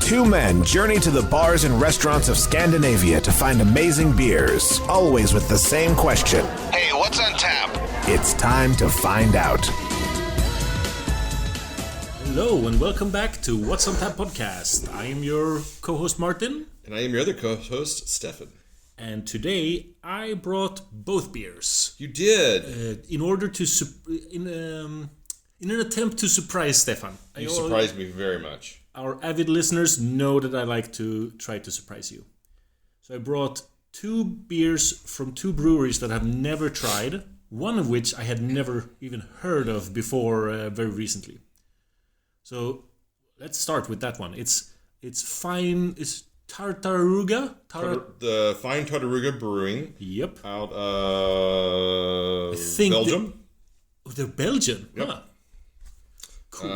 Two men journey to the bars and restaurants of Scandinavia to find amazing beers, always with the same question. Hey, what's on tap? It's time to find out. Hello and welcome back to What's on Tap podcast. I am your co-host Martin. And I am your other co-host, Stefan. And today I brought both beers. You did. In order to, in an attempt to surprise Stefan. You surprised me very much. Our avid listeners know that I like to try to surprise you. So I brought two beers from two breweries that I've never tried. One of which I had never even heard of before very recently. So let's start with that one. It's fine. It's Tartaruga. The Fine Tartaruga Brewing. Yep. Out of Belgium. They're Belgian. Yep. Huh. Cool.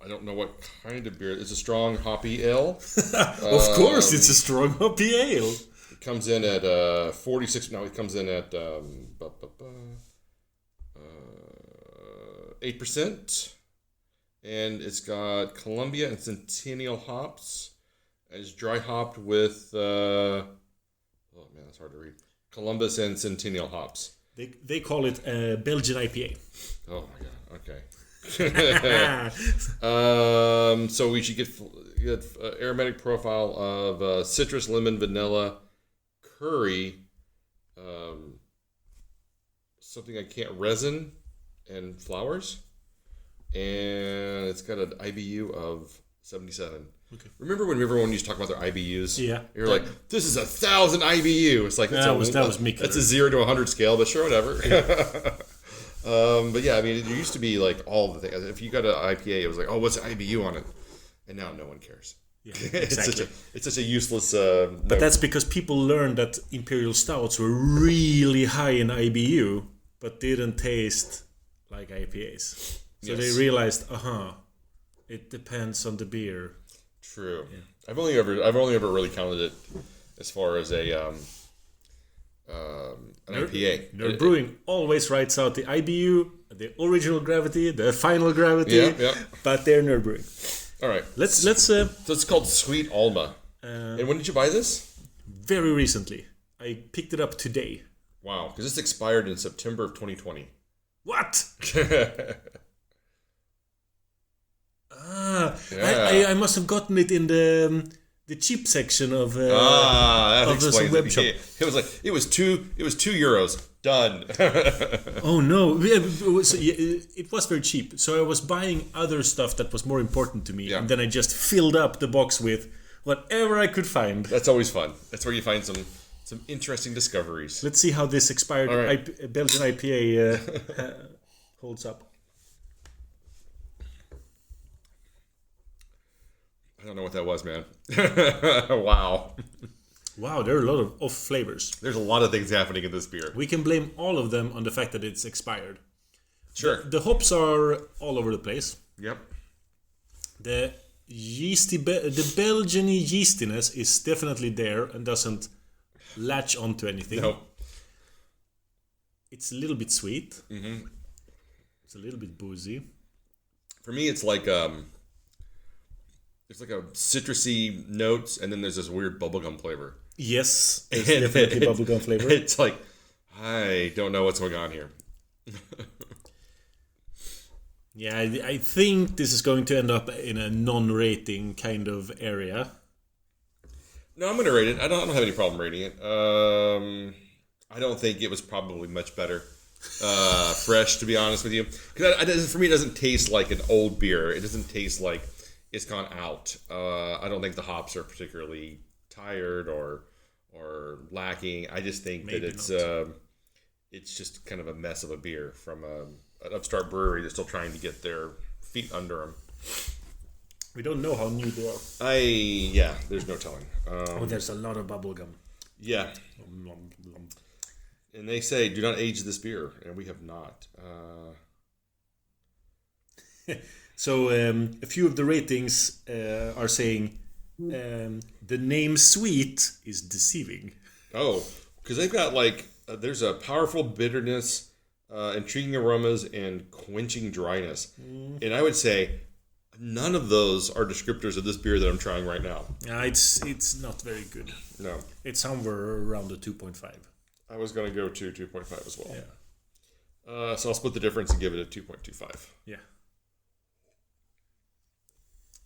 I don't know what kind of beer. It's a strong hoppy ale. Of course, it's a strong hoppy ale. It comes in at 46. No, it comes in at 8%. And it's got Columbia and Centennial hops. It's dry hopped with, oh man, that's hard to read. Columbus and Centennial hops. They call it Belgian IPA. Oh my god, okay. So we should get aromatic profile of citrus, lemon, vanilla, curry, something I can't, resin, and flowers. And it's got an IBU of 77. Okay. Remember when everyone used to talk about their IBUs? Yeah. You're like, this is 1,000 IBU. It's like, that was me. That's a 0 to 100 scale, but sure, whatever. Yeah. But yeah, I mean, there used to be like all the things. If you got an IPA, it was like, oh, what's the IBU on it? And now no one cares. Yeah, exactly. it's such a useless. But that's because people learned that imperial stouts were really high in IBU, but didn't taste like IPAs. So they realized, it depends on the beer. True. Yeah. I've only ever really counted it as far as an IPA. Nerd Brewing always writes out the IBU, the original gravity, the final gravity, but they're Nerd Brewing. All right. Let's. So it's called Sweet Alma. And when did you buy this? Very recently. I picked it up today. Wow, because this expired in September of 2020. What? Yeah. I must have gotten it in the cheap section of that of explains web it. shop. It was like it was €2 done. Oh no, it was very cheap. So I was buying other stuff that was more important to me, and then I just filled up the box with whatever I could find. That's always fun. That's where you find some interesting discoveries. Let's see how this expired Belgian IPA holds up. I don't know what that was, man. Wow. Wow, there are a lot of off flavors. There's a lot of things happening in this beer. We can blame all of them on the fact that it's expired. Sure. The hops are all over the place. Yep. The the Belgian yeastiness is definitely there and doesn't latch onto anything. No. It's a little bit sweet. Mm-hmm. It's a little bit boozy. For me, it's like there's like a citrusy notes, and then there's this weird bubblegum flavor. Yes, it's definitely bubblegum flavor. It's like, I don't know what's going on here. Yeah, I think this is going to end up in a non-rating kind of area. No, I'm going to rate it. I don't have any problem rating it. I don't think it was probably much better fresh, to be honest with you. Because for me, it doesn't taste like an old beer. It doesn't taste like it's gone out. I don't think the hops are particularly tired or lacking. I just think that it's just kind of a mess of a beer from an upstart brewery that's still trying to get their feet under them. We don't know how new they are. There's no telling. There's a lot of bubblegum. Yeah. And they say, do not age this beer, and we have not. So a few of the ratings are saying the name sweet is deceiving. Oh, because they've got there's a powerful bitterness, intriguing aromas, and quenching dryness. And I would say none of those are descriptors of this beer that I'm trying right now. It's not very good. No. It's somewhere around the 2.5. I was going to go to 2.5 as well. Yeah. So I'll split the difference and give it a 2.25. Yeah.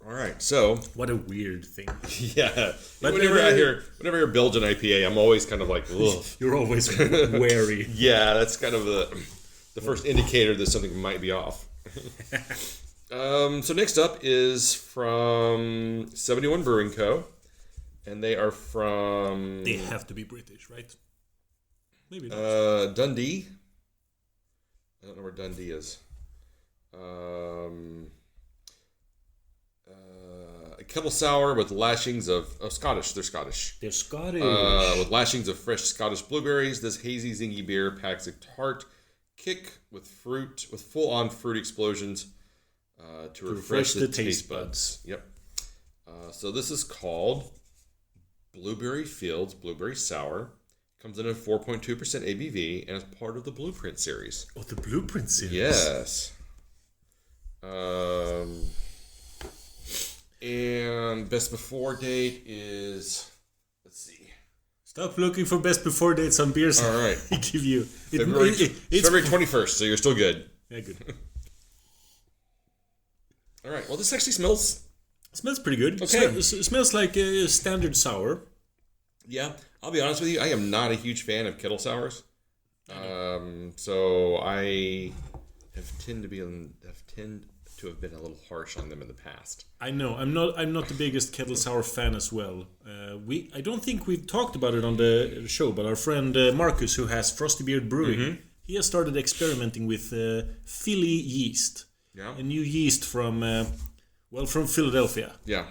All right, so what a weird thing. Yeah, but whenever I hear Belgian IPA, I'm always kind of like, ugh. You're always wary. Yeah, that's kind of the first indicator that something might be off. So next up is from 71 Brewing Co, and they are from. They have to be British, right? Maybe not. Dundee. I don't know where Dundee is. A kettle sour with lashings of Scottish. They're Scottish. They're Scottish. With lashings of fresh Scottish blueberries, this hazy, zingy beer packs a tart kick with full-on fruit explosions to refresh the taste buds. Yep. So this is called Blueberry Fields Blueberry Sour. Comes in at 4.2% ABV and is part of the Blueprint series. Oh, the Blueprint series. Yes. And best before date is, let's see. Stop looking for best before dates on beers. All right. I give you. February 21st, so you're still good. Yeah, good. All right. Well, this actually smells pretty good. Okay. Smells like a standard sour. Yeah. I'll be honest with you. I am not a huge fan of kettle sours. So I have tend to have been a little harsh on them in the past. I know. I'm not the biggest kettle sour fan as well. I don't think we've talked about it on the show, but our friend Marcus, who has Frosty Beard Brewing, he has started experimenting with Philly yeast. Yeah. A new yeast from Philadelphia. Yeah.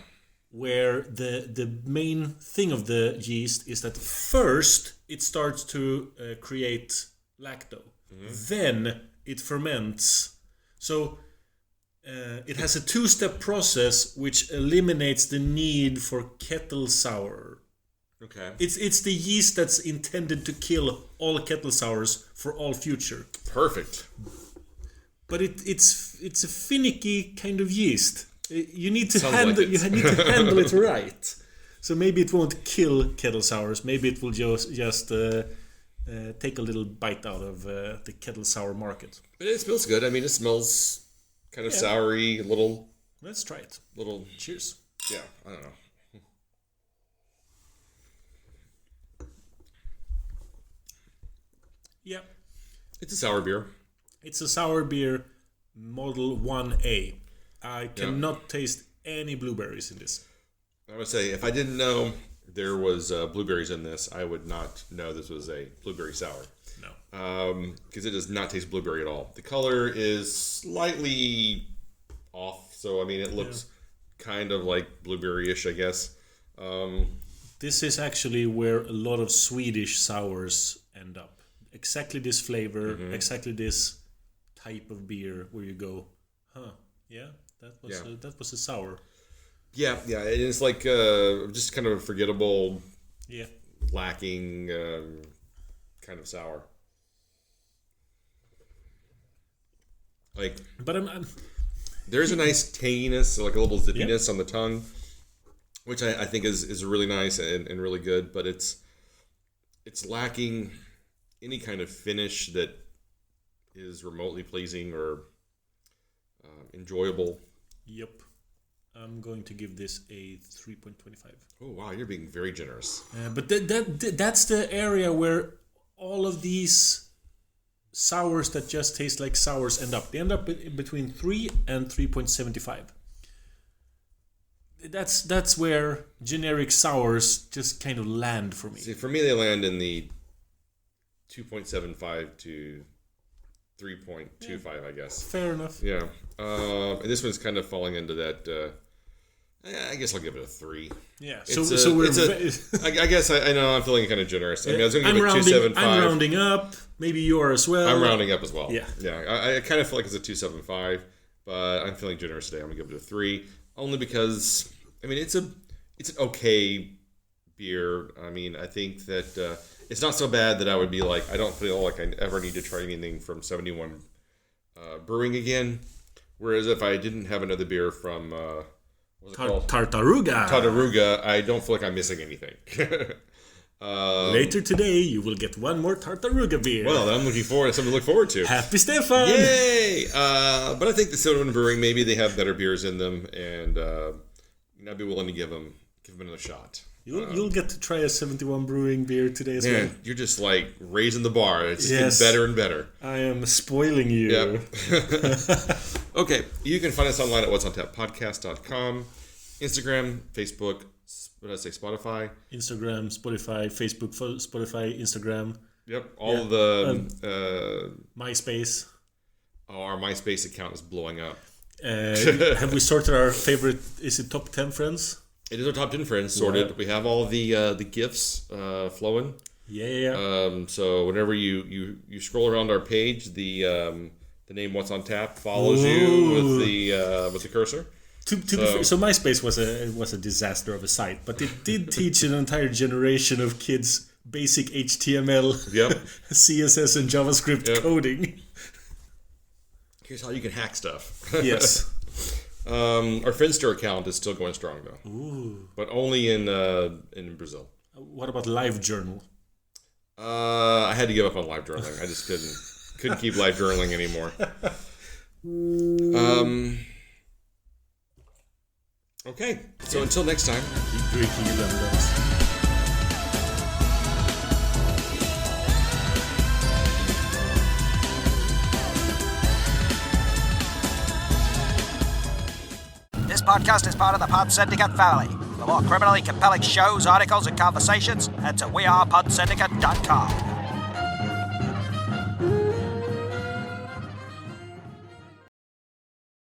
Where the main thing of the yeast is that first it starts to create lacto. Then it ferments. So it has a two-step process which eliminates the need for kettle sour. Okay. It's the yeast that's intended to kill all kettle sours for all future. Perfect. But it's a finicky kind of yeast. You need to Sounds handle like you need to handle it right. So maybe it won't kill kettle sours. Maybe it will just take a little bite out of the kettle sour market. But it smells good. I mean, it smells kind of soury, little. Let's try it. Little. Cheers. Yeah, I don't know. Yeah. It's a sour beer. It's a sour beer Model 1A. I cannot taste any blueberries in this. I would say, if I didn't know there was blueberries in this, I would not know this was a blueberry sour. No. Because it does not taste blueberry at all. The color is slightly off, so I mean, it looks kind of like blueberry-ish, I guess. This is actually where a lot of Swedish sours end up. Exactly this flavor, exactly this type of beer where you go, that was a sour. Yeah, it's like just kind of a forgettable, lacking kind of sour. Like, but I'm there's a nice tanginess, like a little zippiness on the tongue, which I think is really nice and really good. But it's lacking any kind of finish that is remotely pleasing or enjoyable. Yep. I'm going to give this a 3.25. Oh, wow, you're being very generous. But that's the area where all of these sours that just taste like sours end up. They end up between 3 and 3.75. That's where generic sours just kind of land for me. See, for me, they land in the 2.75 to 3.25, I guess. Fair enough. Yeah. And this one's kind of falling into that. I guess I'll give it a 3. Yeah. I guess I know I'm feeling kind of generous. I mean, I was going to give it 2.75. I'm rounding up. Maybe you are as well. I'm rounding up as well. Yeah. I kind of feel like it's a 2.75, but I'm feeling generous today. I'm going to give it a 3, only because I mean it's an okay beer. I mean, I think that it's not so bad that I would be like, I don't feel like I ever need to try anything from 71 Brewing again. Whereas if I didn't have another beer from what's it called? Tartaruga, I don't feel like I'm missing anything. Later today, you will get one more Tartaruga beer. Well, I'm looking forward to something to look forward to. Happy Stefan! Yay! But I think the Silverman Brewing, maybe they have better beers in them, and I'd be willing to give them another shot. You'll get to try a 71 Brewing beer today as well. You're just like raising the bar. It's just getting better and better. I am spoiling you. Yep. Okay, you can find us online at what'sontappodcast.com, Instagram, Facebook, what did I say, Spotify? Instagram, Spotify, Facebook, Spotify, Instagram. Yep, all the... MySpace. Oh, our MySpace account is blowing up. Have we sorted our favorite, is it top 10 friends? It is our top 10 friends sorted. Yeah. We have all the GIFs flowing. Yeah. So whenever you scroll around our page, the name What's on Tap follows you with the cursor. So MySpace was a disaster of a site, but it did teach an entire generation of kids basic HTML, CSS, and JavaScript coding. Here's how you can hack stuff. Yes. Our Finster account is still going strong though. Ooh. But only in Brazil. What about LiveJournal? I had to give up on live journaling. I just couldn't keep live journaling anymore. Okay, so until next time, keep drinking your dum-dums. This podcast is part of the Pod Syndicate family. For more criminally compelling shows, articles, and conversations, head to wearepodsyndicate.com.